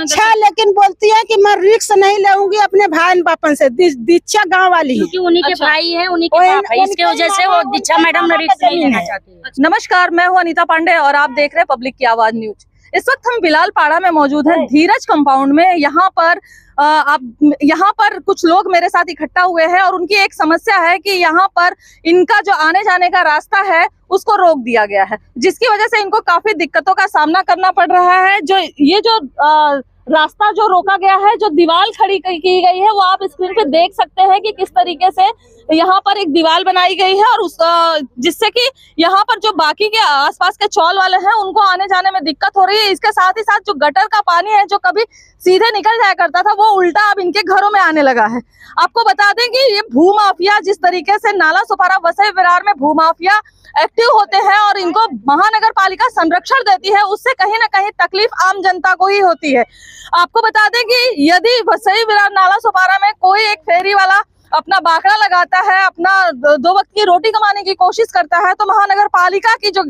इच्छा, लेकिन बोलती है कि मैं रिक्स नहीं लूंगी अपने भाई बापन से। दीक्षा गांव वाली है, क्योंकि उन्हीं के भाई है, उन्हीं के बाप है, इसके वजह से वो दीक्षा मैडम रिक्स नहीं लेना चाहती। नमस्कार, मैं हूं अनीता पांडे और आप देख रहे हैं पब्लिक की आवाज न्यूज। इस वक्त हम बिलाल पाड़ा में मौजूद हैं, धीरज कंपाउंड में। यहाँ पर कुछ लोग मेरे साथ इकट्ठा हुए हैं और उनकी एक समस्या है कि यहाँ पर इनका जो आने जाने का रास्ता है उसको रोक दिया गया है, जिसकी वजह से इनको काफी दिक्कतों का सामना करना पड़ रहा है। जो रास्ता जो रोका गया है, जो दीवार खड़ी की गई है, वो आप स्क्रीन पे देख सकते हैं कि किस तरीके से यहाँ पर एक दीवार बनाई गई है और जिससे कि यहाँ पर जो बाकी के आसपास के चौल वाले हैं उनको आने जाने में दिक्कत हो रही है। इसके साथ ही साथ जो गटर का पानी है, जो कभी सीधे निकल जाया करता था, वो उल्टा अब इनके घरों में आने लगा है। आपको बता दें कि ये भूमाफिया, जिस तरीके से नाला सुपारा वसई विरार में भूमाफिया एक्टिव होते हैं और इनको महानगर पालिका संरक्षण देती है, उससे कहीं ना कहीं तकलीफ आम जनता को ही होती है। आपको बता दें कि यदि वसई विरार नाला सुपारा में कोई एक फेरी वाला अपना बाकड़ा लगाता है, अपना 2 वक्त की रोटी कमाने की कोशिश करता है, तो महानगर पालिका की जो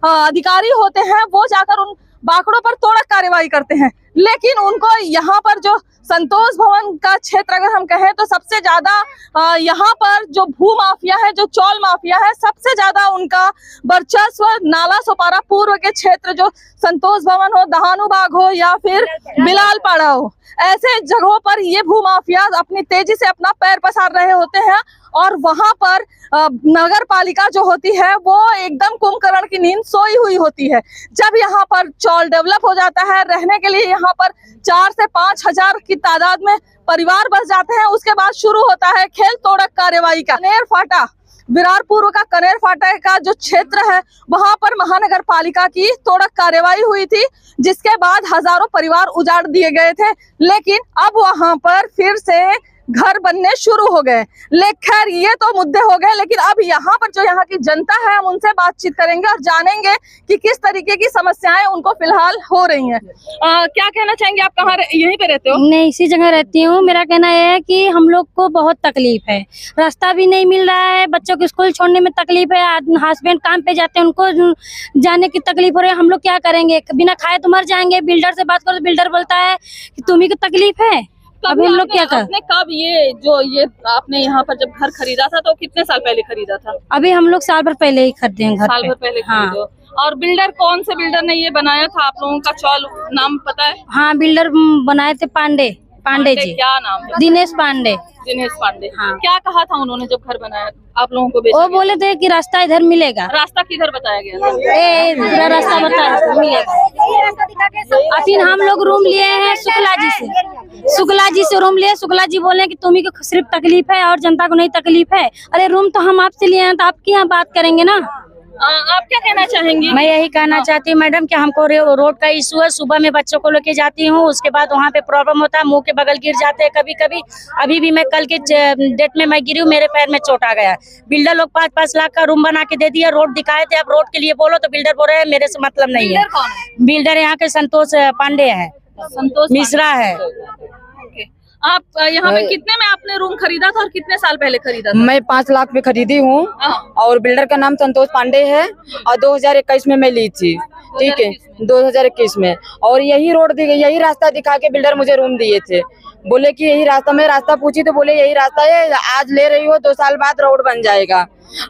अधिकारी होते हैं वो जाकर उन बाकड़ों पर तोड़क कार्रवाई करते हैं। लेकिन उनको यहाँ पर जो संतोष भवन का क्षेत्र अगर हम कहें तो सबसे ज्यादा यहाँ पर जो भू माफिया है, जो चौल माफिया है, सबसे ज्यादा उनका वर्चस्व नाला सोपारा पूर्व के क्षेत्र, जो संतोष भवन हो, दहानू बाग हो या फिर बिलाल पाड़ा हो, ऐसे जगहों पर ये भू माफिया अपनी तेजी से अपना पैर पसार रहे होते हैं। और वहां पर नगर पालिका जो होती है वो एकदम कुंभकर्ण की नींद सोई हुई होती है। जब यहाँ पर चौल डेवलप हो जाता है, रहने के लिए यहाँ पर 4 से 5 हजार की तादाद में परिवार बस जाते हैं, उसके बाद शुरू होता है खेल तोड़क कार्रवाई का। कनेर फाटा, विरार पूर्व का कनेर फाटा का जो क्षेत्र है, वहां पर महानगर पालिका की तोड़क कार्रवाई हुई थी, जिसके बाद हजारों परिवार उजाड़ दिए गए थे। लेकिन अब वहां पर फिर से घर बनने शुरू हो गए। खैर, ये तो मुद्दे हो गए, लेकिन अब यहाँ पर जो यहाँ की जनता है, हम उनसे बातचीत करेंगे और जानेंगे कि किस तरीके की समस्याएं उनको फिलहाल हो रही हैं। क्या कहना चाहेंगे आप? कहाँ यहीं पे रहते हो? नहीं, इसी जगह रहती हूँ। मेरा कहना यह है कि हम लोग को बहुत तकलीफ है, रास्ता भी नहीं मिल रहा है, बच्चों को स्कूल छोड़ने में तकलीफ है, हस्बैंड काम पे जाते हैं, उनको जाने की तकलीफ हो रही है। हम लोग क्या करेंगे? बिना खाए तो मर जाएंगे। बिल्डर से बात करो तो बिल्डर बोलता है कि तुम्ही को तकलीफ है। अभी हम लोग क्या कर? कब ये आपने यहाँ पर जब घर खरीदा था तो कितने साल पहले खरीदा था? अभी हम लोग साल भर पहले ही खरीदे हैं घर। साल भर पहले खरीदो। और बिल्डर कौन से बिल्डर ने ये बनाया था? आप लोगों का चौल नाम पता है? हाँ, बिल्डर बनाए थे पांडे जी। क्या नाम है? दिनेश पांडे। दिनेश पांडे। हाँ। क्या कहा था उन्होंने जब घर बनाया आप लोगों को? वो बोले थे कि रास्ता इधर मिलेगा। रास्ता किधर बताया गया? रास्ता बताया मिलेगा। फिर हम लोग रूम लिए हैं शुक्ला जी से रूम लिए। शुक्ला जी बोले कि तुम्ही को सिर्फ तकलीफ है और जनता को नहीं तकलीफ है। अरे रूम तो हम आपसे लिए हैं तो आपकी यहाँ बात करेंगे ना। आप क्या कहना चाहेंगी? मैं यही कहना चाहती हूँ मैडम कि हमको रोड का इशू है। सुबह में बच्चों को लेके जाती हूँ, उसके बाद वहाँ पे प्रॉब्लम होता है, मुंह के बगल गिर जाते हैं कभी कभी। अभी भी मैं कल के डेट में मैं गिरी हूँ, मेरे पैर में चोट आ गया। बिल्डर लोग 5-5 लाख का रूम बना के दे दिया, रोड दिखाए थे। अब रोड के लिए बोलो तो बिल्डर बोल रहे हैं मेरे से मतलब नहीं है। बिल्डर यहाँ के संतोष पांडे है, संतोष मिश्रा है। आप यहाँ पे कितने में आपने रूम खरीदा था और कितने साल पहले खरीदा था? मैं 5 लाख में खरीदी हूँ और बिल्डर का नाम संतोष पांडे है और 2021 में मैं ली थी। ठीक है, 2021 में। और यही रोड यही रास्ता दिखा के बिल्डर मुझे रूम दिए थे। बोले कि यही रास्ता, मैं रास्ता पूछी तो बोले यही रास्ता है, आज ले रही हो 2 साल बाद रोड बन जाएगा।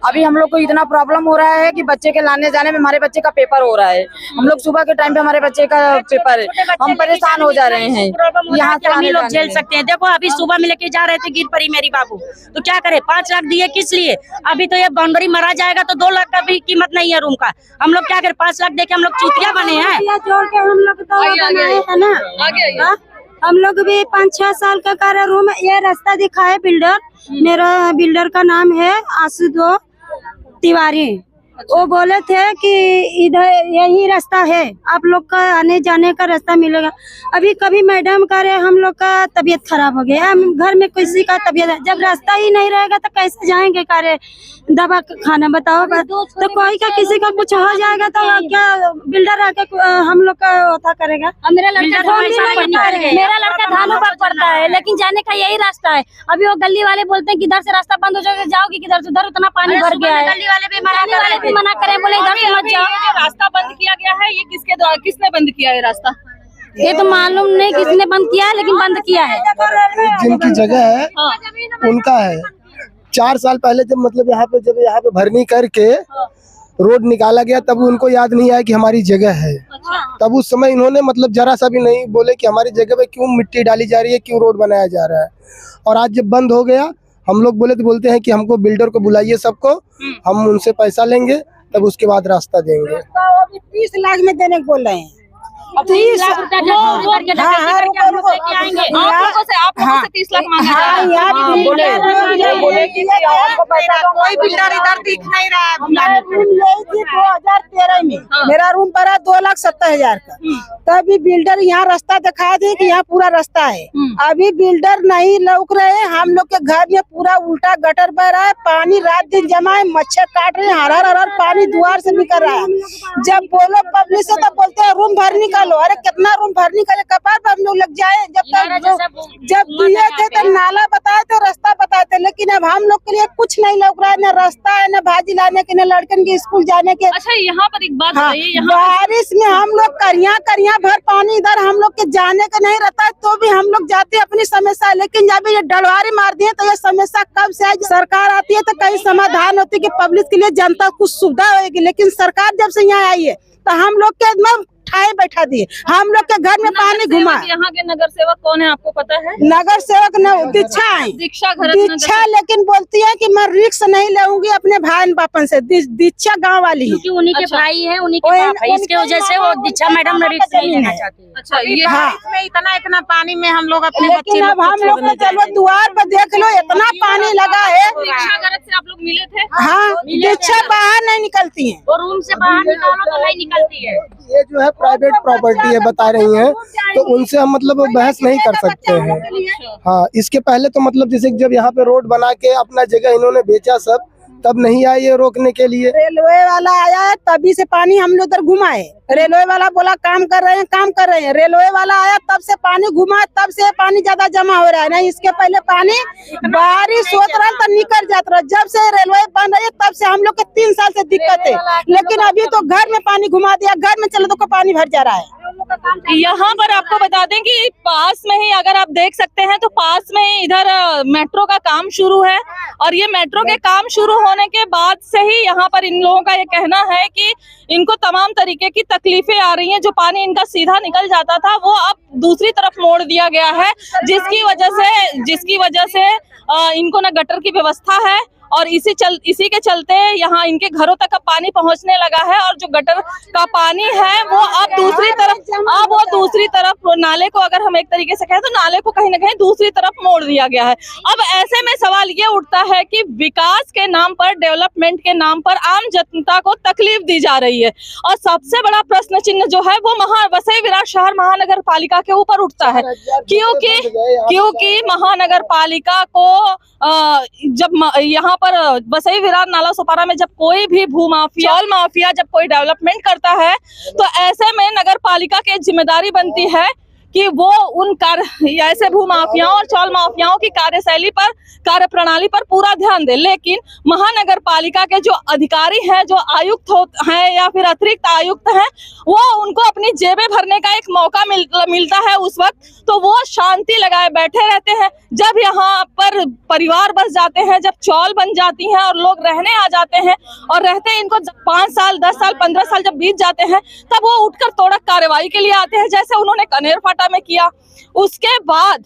अभी हम लोग को इतना प्रॉब्लम हो रहा है कि बच्चे के लाने जाने में, हमारे बच्चे का पेपर हो रहा है। हम लोग सुबह के टाइम पे हमारे बच्चे का पेपर है, हम परेशान हो जा रहे हैं। यहाँ से हम लोग झेल सकते हैं। देखो अभी सुबह में लेके जा रहे थे, गिर पड़ी मेरी बाबू, तो क्या करे? 5 लाख दिए किस लिए? अभी तो ये बाउंड्री मरा जाएगा तो 2 लाख का भी कीमत नहीं है रूम का। हम लोग क्या करे? 5 लाख देके हम लोग चूतिया बने हैं। जोड़ के हम लोग है ना, हम लोग भी 5-6 साल का कार्य रूम। ये रास्ता दिखाए बिल्डर, मेरा बिल्डर का नाम है आशुतोष तिवारी। वो बोले थे कि इधर यही रास्ता है, आप लोग का आने जाने का रास्ता मिलेगा। अभी कभी मैडम करे हम लोग का तबीयत खराब हो गया, हम घर में किसी का तबीयत, जब रास्ता ही नहीं रहेगा तो कैसे जाएंगे करे दवा खाना? बताओ। तो कोई का किसी का कुछ हो जाएगा तो क्या बिल्डर आके हम लोग का होता करेगा? मेरा लड़का धानू बाग पड़ता है, लेकिन जाने का यही रास्ता है। अभी वो गली वाले बोलते हैं कि इधर से रास्ता बंद हो जाएगा, जाओगी किधर से? उधर उतना पानी भर गया है। गली वाले भी भी मना करें, बोले इधर से मत जाओ। ये जो रास्ता बंद किया गया है, ये किसके द्वारा, किसने बंद किया है रास्ता? ये तो मालूम नहीं किसने बंद किया है, लेकिन बंद किया है। जिनकी जगह है उनका है। 4 साल पहले जब मतलब यहाँ पे भरनी करके रोड निकाला गया, तब उनको याद नहीं आया कि हमारी जगह है। तब उस समय इन्होंने मतलब जरा सा भी नहीं बोले कि हमारी जगह पे क्यों मिट्टी डाली जा रही है, क्यों रोड बनाया जा रहा है। और आज जब बंद हो गया, हम लोग बोले तो बोलते हैं कि हमको बिल्डर को बुलाइए सबको, हम उनसे पैसा लेंगे, तब उसके बाद रास्ता देंगे। 30 लाख में देने को बोल रहे हैं। 30 लाख रुपया करके हम लोग लेके आएंगे। आप लोगों से 30 लाख मांगा जा रहा है। बोले कि कोई बिल्डर इधर दिख नहीं रहा है। 2013 में मेरा रूम पड़ा 2,70,000 का। तभी बिल्डर यहाँ रास्ता दिखाए थे कि यहाँ पूरा रास्ता है। अभी बिल्डर नहीं लौक रहे। हम लोग के घर में पूरा उल्टा गटर बह रहा है, पानी रात दिन जमा है, मच्छर काट रहे हैं, हर पानी द्वार से निकल रहा है। जब बोलो पब्लिक से तो बोलते हैं रूम भर निकालो। अरे कितना रूम भर निकाले, कपार पर हम लोग लग जाए। जब दिए थे तो नाला बताए थे, रास्ता बताए थे, लेकिन अब हम लोग के लिए कुछ नहीं लग रहा है। न रास्ता है, न भाजी लाने के, न लड़कन के स्कूल जाने के। अच्छा, यहाँ पर एक बात हाँ, यहाँ बारिश में हम लोग करिया भर पानी इधर हम लोग के जाने का नहीं रहता है, तो भी हम लोग जाते हैं अपनी समस्या। लेकिन जब ये डलवारी मार दिए तो ये समस्या कब से आएगी? सरकार आती है तो कहीं समाधान होती है कि पब्लिक के लिए जनता को कुछ सुविधा होगी। लेकिन सरकार जब से यहाँ आई है तो हम लोग के ठाए बैठा दिए, हम लोग के घर में पानी घुमा। यहाँ के नगर सेवक कौन है आपको पता है? नगर सेवक दीक्षा है, दीक्षा, लेकिन बोलती है कि मैं रिक्स नहीं लेऊंगी अपने भाई बापन से। दीक्षा गांव वाली है, क्योंकि उन्हीं के भाई है, उन्हीं के बाप है, इसके वजह से वो दीक्षा मैडम रिक्स नहीं लेना चाहती है। अच्छा, ये हाँ, इतना पानी में हम लोग अपने लेकिन अब हम लोग को चलो द्वार पर देख लो, इतना पानी लगा है। दीक्षा गरज से आप लोग मिले थे? हाँ, दीक्षा बाहर नहीं निकलती है, वो रूम से बाहर निकालो तो नहीं निकलती है। ये जो है प्राइवेट प्रॉपर्टी है बता रही हैं, तो उनसे हम मतलब बहस नहीं कर सकते हैं। हाँ, इसके पहले तो मतलब जैसे जब यहाँ पे रोड बना के अपना जगह इन्होंने बेचा सब, तब नहीं आए ये रोकने के लिए। रेलवे वाला आया है तभी से पानी हम लोग उधर घुमाए। रेलवे वाला बोला काम कर रहे हैं। रेलवे वाला आया तब से पानी घुमा, तब से पानी ज्यादा जमा हो रहा है। नहीं, इसके पहले पानी बारिश होता रहा तो निकल जाता रहा। जब से रेलवे बन रही है तब से हम लोग के 3 साल से दिक्कत है। लेकिन अभी तो घर में पानी घुमा दिया, घर में चलो तो पानी भर जा रहा है। यहाँ पर आपको बता दें कि पास में ही, अगर आप देख सकते हैं तो पास में ही इधर मेट्रो का काम शुरू है। और ये मेट्रो के काम शुरू होने के बाद से ही यहाँ पर इन लोगों का ये कहना है कि इनको तमाम तरीके की तकलीफें आ रही हैं। जो पानी इनका सीधा निकल जाता था वो अब दूसरी तरफ मोड़ दिया गया है, जिसकी वजह से इनको न गटर की व्यवस्था है और इसी के चलते यहाँ इनके घरों तक अब पानी पहुंचने लगा है। और जो गटर का पानी है वो अब दूसरी तरफ नाले को, अगर हम एक तरीके से कहें तो नाले को कहीं ना कहीं दूसरी तरफ मोड़ दिया गया है। अब ऐसे में सवाल ये उठता है कि विकास के नाम पर, डेवलपमेंट के नाम पर आम जनता को तकलीफ दी जा रही है। और सबसे बड़ा प्रश्न चिन्ह जो है वो वसई विरार शहर महानगर पालिका के ऊपर उठता है, क्योंकि महानगर पालिका को जब यहाँ पर वसई विरार नाला सुपारा में जब कोई भी चौल माफिया जब कोई डेवलपमेंट करता है तो ऐसे में नगर पालिका की जिम्मेदारी बनती है कि वो उन ऐसे भू माफियाओं और चौल माफियाओं की कार्यशैली पर, कार्यप्रणाली पर पूरा ध्यान दे। लेकिन महानगर पालिका के जो अधिकारी हैं, जो आयुक्त हैं या फिर अतिरिक्त आयुक्त हैं, वो उनको अपनी जेबें भरने का एक मौका मिलता है उस वक्त, तो वो शांति लगाए बैठे रहते हैं। जब यहाँ पर परिवार बस जाते हैं, जब चौल बन जाती हैं और लोग रहने आ जाते हैं और रहते हैं, इनको 5 साल 10 साल 15 साल जब बीत जाते हैं, तब वो उठकर तोड़क कार्रवाई के लिए आते हैं, जैसे उन्होंने कनेर फाटा में किया। उसके बाद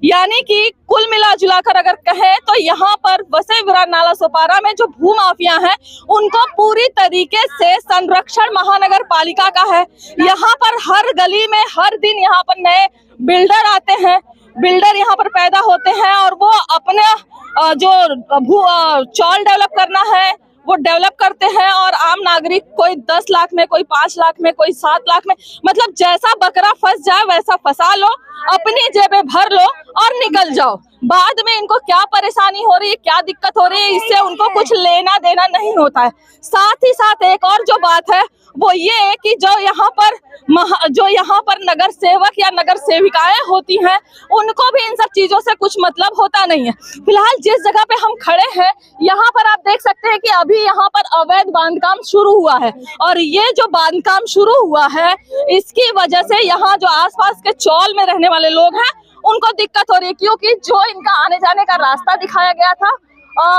यानी कि कुल मिला जुलाकर अगर कहें तो यहाँ पर वसई विरार नाला सुपारा में जो भू माफिया हैं उनको पूरी तरीके से संरक्षण महानगर पालिका का है। यहाँ पर हर गली में हर दिन यहाँ पर नए बिल्डर आते हैं, बिल्डर यहाँ पर पैदा होते हैं और वो अपने जो चौल डेवलप करना है वो डेवलप करते हैं। और आम नागरिक कोई 10 लाख में, कोई 5 लाख में, कोई 7 लाख में, मतलब जैसा बकरा फंस जाए वैसा फंसा लो, अपनी जेबें भर लो और निकल जाओ। बाद में इनको क्या परेशानी हो रही है, क्या दिक्कत हो रही है, इससे उनको कुछ लेना देना नहीं होता है। साथ ही साथ एक और जो बात है वो ये है कि जो यहाँ पर नगर सेवक या नगर सेविकाएं होती हैं उनको भी इन सब चीजों से कुछ मतलब होता नहीं है। फिलहाल जिस जगह पे हम खड़े हैं यहाँ पर आप देख सकते हैं कि अभी यहाँ पर अवैध बांधकाम काम शुरू हुआ है। और ये जो बांध काम शुरू हुआ है, इसकी वजह से यहाँ जो आसपास के चौल में रहने वाले लोग हैं उनको दिक्कत हो रही है, क्योंकि जो इनका आने जाने का रास्ता दिखाया गया था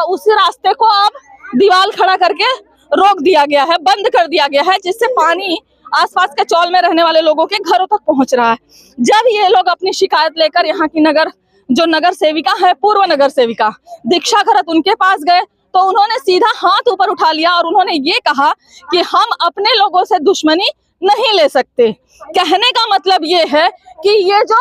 उसी रास्ते को अब दीवार खड़ा करके रोक दिया गया है, बंद कर दिया गया है, जिससे पानी आसपास के चौल में रहने वाले लोगों के घरों तक पहुंच रहा है। जब ये लोग अपनी शिकायत लेकर यहाँ की नगर सेविका है, पूर्व नगर सेविका दीक्षा घरत, उनके पास गए तो उन्होंने सीधा हाथ ऊपर उठा लिया और उन्होंने ये कहा कि हम अपने लोगों से दुश्मनी नहीं ले सकते। कहने का मतलब ये है कि ये जो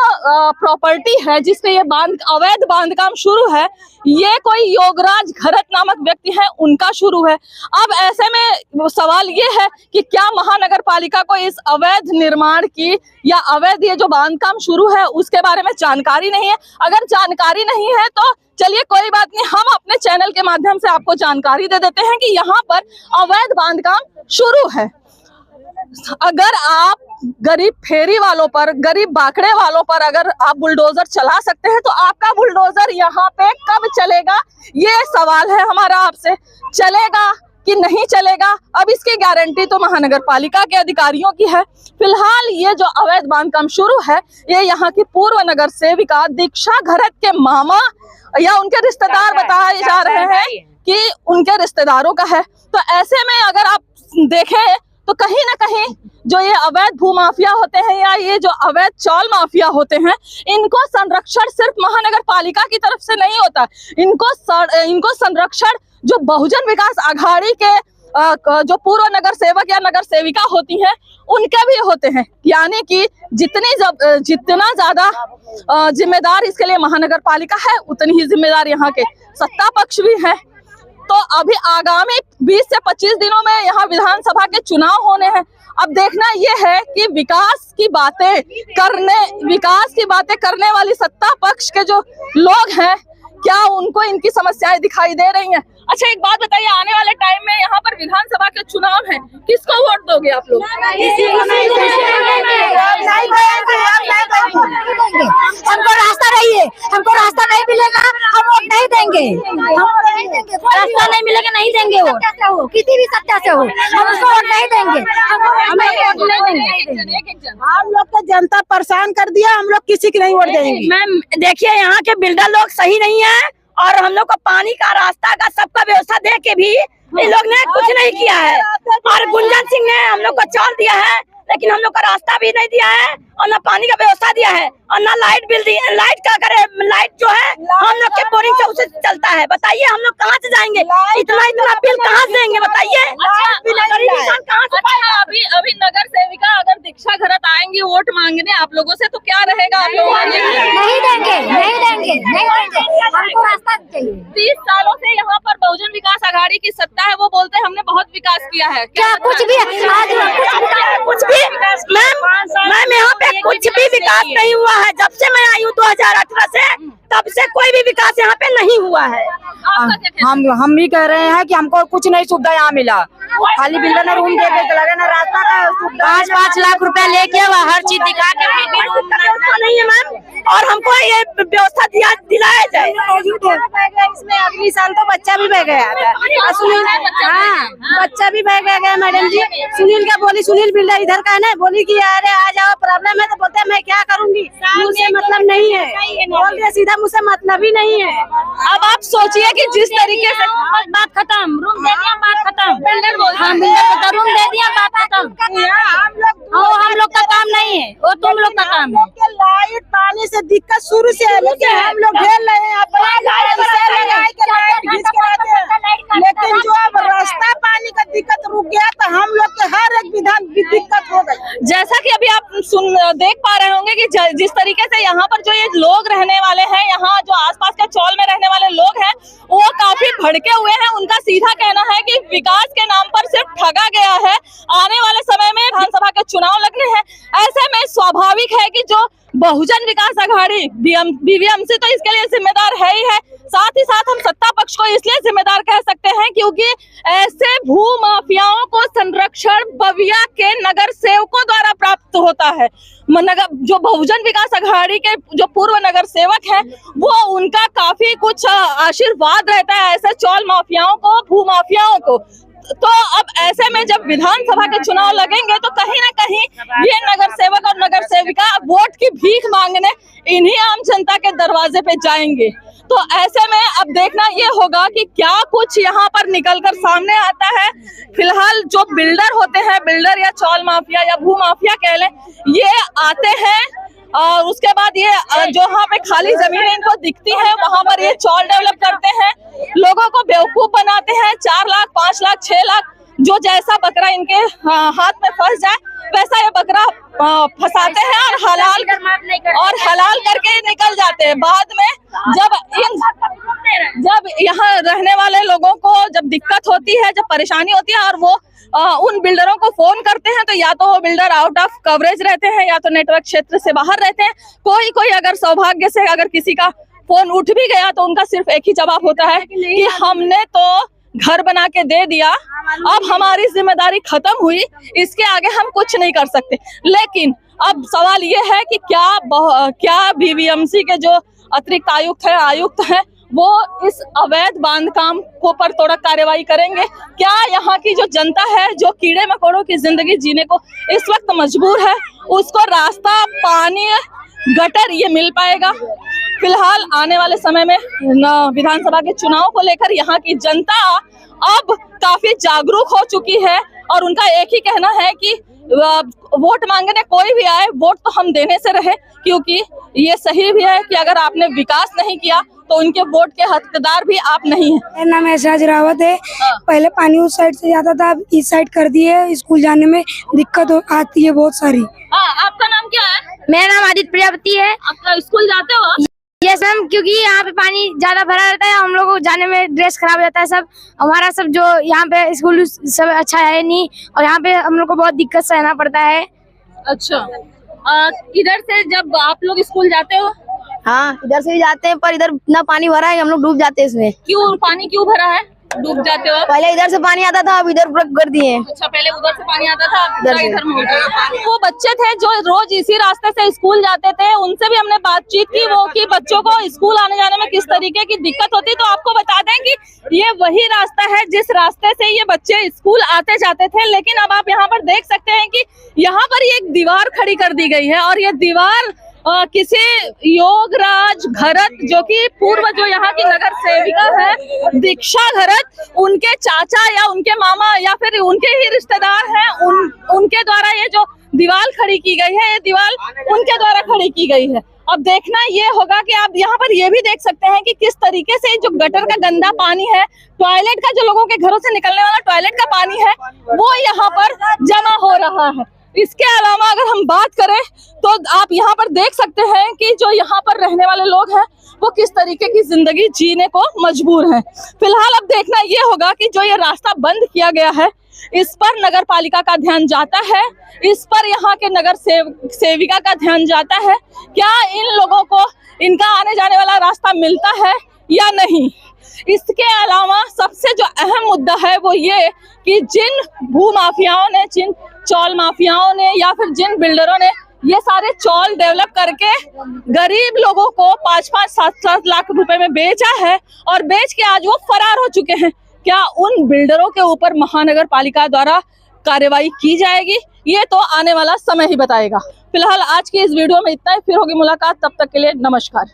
प्रॉपर्टी है जिसपे ये अवैध बांध काम शुरू है, ये कोई योगराज घरत नामक व्यक्ति है, उनका शुरू है। अब ऐसे में सवाल ये है कि क्या महानगर पालिका को इस अवैध निर्माण की या अवैध ये जो बांध काम शुरू है उसके बारे में जानकारी नहीं है? अगर जानकारी नहीं है तो चलिए कोई बात नहीं, हम अपने चैनल के माध्यम से आपको जानकारी दे देते हैं कि यहाँ पर अवैध बांध काम शुरू है। अगर आप गरीब फेरी वालों पर, गरीब बाकड़े वालों पर अगर आप बुलडोजर चला सकते हैं तो आपका बुलडोजर यहाँ पे कब चलेगा, ये सवाल है हमारा आपसे। चलेगा कि नहीं चलेगा, अब इसकी गारंटी तो महानगर पालिका के अधिकारियों की है। फिलहाल ये जो अवैध बांध काम शुरू है, ये यहाँ की पूर्व नगर सेविका दीक्षा घरत के मामा या उनके रिश्तेदार बताए जा रहे हैं कि उनके रिश्तेदारों का है। तो ऐसे में अगर आप देखें तो कहीं ना कहीं जो ये अवैध भूमाफिया होते हैं या ये जो अवैध चौल माफिया होते हैं, इनको संरक्षण सिर्फ महानगर पालिका की तरफ से नहीं होता, इनको संरक्षण जो बहुजन विकास आघाड़ी के जो पूर्व नगर सेवक या नगर सेविका होती हैं उनके भी होते हैं। यानी कि जितना ज्यादा जिम्मेदार इसके लिए महानगर पालिका है, उतनी ही जिम्मेदार यहाँ के सत्ता पक्ष भी है। तो अभी आगामी 20 से 25 दिनों में यहाँ विधानसभा के चुनाव होने हैं। अब देखना ये है कि विकास की बातें करने वाली सत्ता पक्ष के जो लोग हैं, क्या उनको इनकी समस्याएं दिखाई दे रही हैं? अच्छा एक बात बताइए, आने वाले टाइम में यहाँ पर विधानसभा के चुनाव हैं, किसको वोट दोगे आप लोग? हमको रास्ता नहीं है, हमको रास्ता नहीं मिलेगा, हम वोट नहीं देंगे। रास्ता नहीं मिलेगा, नहीं देंगे वोट, किसी भी सत्ता से हो, हम उसको वोट नहीं देंगे। हम लोग को जनता परेशान कर दिया, हम लोग किसी की नहीं वोट देंगे। मैम देखिए, यहाँ के बिल्डर लोग सही नहीं है और हम लोग को पानी का, रास्ता का, सबका व्यवस्था दे के भी इन लोग ने कुछ नहीं किया है। और गुंजन सिंह ने हम लोग को चावल दिया है, लेकिन हम लोग का रास्ता भी नहीं दिया है और ना पानी का व्यवस्था दिया है और ना लाइट बिल दी। लाइट का करे, लाइट जो है हम लोग के बोरिंग से उसे चलता है। बताइए हम लोग कहाँ से जाएंगे, इतना बिल कहाँ से देंगे बताइए? गरीब इंसान कहाँ से पाएगा? अभी नगर सेविका अगर दीक्षा घरत आएंगी वोट मांगने आप लोगों से, तो क्या रहेगा आप लोगों नहीं देंगे, नहीं देंगे, नहीं देंगे, हमको रास्ता चाहिए। 30 सालों से यहाँ पर बहुजन विकास आघाड़ी की सत्ता है, वो बोलते हैं हमने बहुत विकास किया है। क्या कुछ भी आज कुछ भी मैम यहाँ पे कुछ भी विकास नहीं हुआ है। जब से मैं आई हूँ 2018 से, तब से कोई भी विकास यहाँ पे नहीं हुआ है। हम भी कह रहे हैं कि हमको कुछ नहीं सुविधा यहाँ मिला, खाली बिल्डर ने रूम दे के लगे ना, रास्ता का 5-5 लाख रुपया लेके वह हर चीज दिखा के फिर भी रूम का व्यवस्था नहीं है मैम, और हमको ये व्यवस्था दिलाया जाए। इसमें अगली साल तो बच्चा भी बह गया था, सुनील, हाँ बच्चा भी बह गया मैडम जी। सुनील क्या बोली, सुनील बिल्डर इधर का है ना, बोली कि अरे आ जाओ प्रॉब्लम है, तो बोलते मैं क्या करूंगी, मुझसे मतलब नहीं है, बोल दिया सीधा, मुझसे मतलब ही नहीं है। अब आप सोचिए कि जिस तरीके से बात खत्म, रूम दे दिया, बात खत्म, बिल्डर हम बिल्डर रूम दे दिया, बात खत्म। हम लोग का काम नहीं है, वो तुम लोग का काम है। लाइट पानी से दिक्कत शुरू से है, लेकिन हम लोग झेल रहे हैं, लेकिन जो अब रास्ता पानी का दिक्कत रुक गया तो हम लोग के हर एक विधान दिक्कत हो गई। जैसा कि अभी आप देख पा रहे होंगे कि जिस तरीके से यहाँ पर जो ये लोग रहने वाले हैं, यहाँ जो आसपास के चौल में रहने वाले लोग हैं, वो काफी भड़के हुए हैं। उनका सीधा कहना है कि विकास के नाम पर सिर्फ ठगा गया है। आने वाले समय में विधानसभा के चुनाव लगने हैं, ऐसे में स्वाभाविक है कि जो बहुजन विकास आघाड़ी बीवीएमसी तो इसके लिए जिम्मेदार है ही है, साथ ही साथ हम सत्ता पक्ष को इसलिए जिम्मेदार कह सकते हैं क्योंकि ऐसे भू माफियाओं को संरक्षण बविया के नगर सेवकों द्वारा प्राप्त होता है। जो बहुजन विकास आघाड़ी के जो पूर्व नगर सेवक हैं, वो उनका काफी कुछ आशीर्वाद रहता है ऐसे चौल माफियाओं को, भू माफियाओं को। तो अब ऐसे में जब विधानसभा के चुनाव लगेंगे तो कहीं ना कहीं ये नगर सेवक और नगर सेविका वोट की भीख मांगने इन्हीं आम जनता के दरवाजे पे जाएंगे। तो ऐसे में अब देखना ये होगा कि क्या कुछ यहाँ पर निकलकर सामने आता है। फिलहाल जो बिल्डर होते हैं, बिल्डर या चौल माफिया या भू माफिया कह लें, ये आते हैं और उसके बाद ये जो यहाँ पे खाली जमीनें इनको दिखती है वहां पर ये चौल डेवलप करते हैं, लोगों को बेवकूफ बनाते हैं। 4 लाख 5 लाख 6 लाख जो जैसा बकरा इनके हाथ में फंस जाए वैसा ये बकरा फंसाते हैं और हलाल करके निकल जाते हैं। बाद में जब यहाँ रहने वाले लोगों को जब दिक्कत होती है, जब परेशानी होती है और वो उन बिल्डरों को फोन करते हैं तो या तो वो बिल्डर आउट ऑफ कवरेज रहते हैं या तो नेटवर्क क्षेत्र से बाहर रहते हैं। कोई अगर सौभाग्य से अगर किसी का फोन उठ भी गया तो उनका सिर्फ एक ही जवाब होता है कि हमने तो घर बना के दे दिया, अब हमारी जिम्मेदारी खत्म हुई, इसके आगे हम कुछ नहीं कर सकते। लेकिन अब सवाल ये है कि क्या बीवीएमसी के जो अतिरिक्त आयुक्त हैं वो इस अवैध बांधकाम को पर तोड़ कार्रवाई करेंगे? क्या यहाँ की जो जनता है जो कीड़े मकोड़ों की जिंदगी जीने को इस वक्त मजबूर है, उसको रास्ता, पानी, गटर ये मिल पाएगा? फिलहाल आने वाले समय में विधानसभा के चुनाव को लेकर यहाँ की जनता अब काफी जागरूक हो चुकी है और उनका एक ही कहना है कि वोट मांगने कोई भी आए, वोट तो हम देने से रहे, क्योंकि ये सही भी है कि अगर आपने विकास नहीं किया तो उनके वोट के हकदार भी आप नहीं हैं। मेरा नाम एहसास रावत है। पहले पानी उस साइड से जाता था, अब इस साइड कर दिए। स्कूल जाने में दिक्कत आती है बहुत सारी। आपका नाम क्या है? मेरा नाम आदित्य प्रजापति है। आपका स्कूल जाते हो? यस मैम, क्योंकि यहाँ पे पानी ज्यादा भरा रहता है, हम लोग को जाने में ड्रेस खराब हो जाता है। सब हमारा सब जो यहाँ पे स्कूल सब अच्छा है नहीं और यहाँ पे हम लोग को बहुत दिक्कत सहना पड़ता है। अच्छा, इधर से जब आप लोग स्कूल जाते हो? हाँ, इधर से भी जाते हैं पर इधर इतना पानी भरा है हम लोग डूब जाते हैं इसमें। क्यों पानी क्यों भरा है, डूब जाते हो? पहले इधर से पानी आता था, अब इधर कर दिए। अच्छा, पहले उधर से पानी आता था, इधर में हो गया। वो बच्चे थे जो रोज इसी रास्ते से स्कूल जाते थे, उनसे भी हमने बातचीत की वो कि बच्चों को स्कूल आने जाने में किस तरीके की दिक्कत होती। तो आपको बता दें कि ये वही रास्ता है जिस रास्ते से ये बच्चे स्कूल आते जाते थे। लेकिन अब आप यहाँ पर देख सकते हैं कि यहाँ पर ये एक दीवार खड़ी कर दी गई है और ये दीवार किसी योगराज घरत, जो कि पूर्व जो यहाँ की नगर सेविका है दीक्षा घरत, उनके चाचा या उनके मामा या फिर उनके ही रिश्तेदार हैं, उनके द्वारा ये जो दीवार खड़ी की गई है, ये दीवार उनके द्वारा खड़ी की गई है। अब देखना ये होगा कि आप यहाँ पर ये भी देख सकते हैं कि किस तरीके से जो गटर का गंदा पानी है, टॉयलेट का जो लोगों के घरों से निकलने वाला टॉयलेट का पानी है, वो यहाँ पर जमा हो रहा है। इसके अलावा अगर हम बात करें तो आप यहाँ पर देख सकते हैं कि जो यहाँ पर रहने वाले लोग हैं वो किस तरीके की जिंदगी जीने को मजबूर हैं। फिलहाल अब देखना ये होगा कि जो ये रास्ता बंद किया गया है इस पर नगर पालिका का ध्यान जाता है, इस पर यहाँ के नगर सेविका का ध्यान जाता है। क्या इन लोगों को इनका आने जाने वाला रास्ता मिलता है या नहीं? इसके अलावा सबसे जो अहम मुद्दा है वो ये कि जिन भू माफियाओं ने, जिन चौल माफियाओं ने या फिर जिन बिल्डरों ने ये सारे चौल डेवलप करके गरीब लोगों को 5-5, 7-7 लाख रुपए में बेचा है और बेच के आज वो फरार हो चुके हैं, क्या उन बिल्डरों के ऊपर महानगर पालिका द्वारा कार्रवाई की जाएगी? ये तो आने वाला समय ही बताएगा। फिलहाल आज की इस वीडियो में इतना ही, फिर होगी मुलाकात, तब तक के लिए नमस्कार।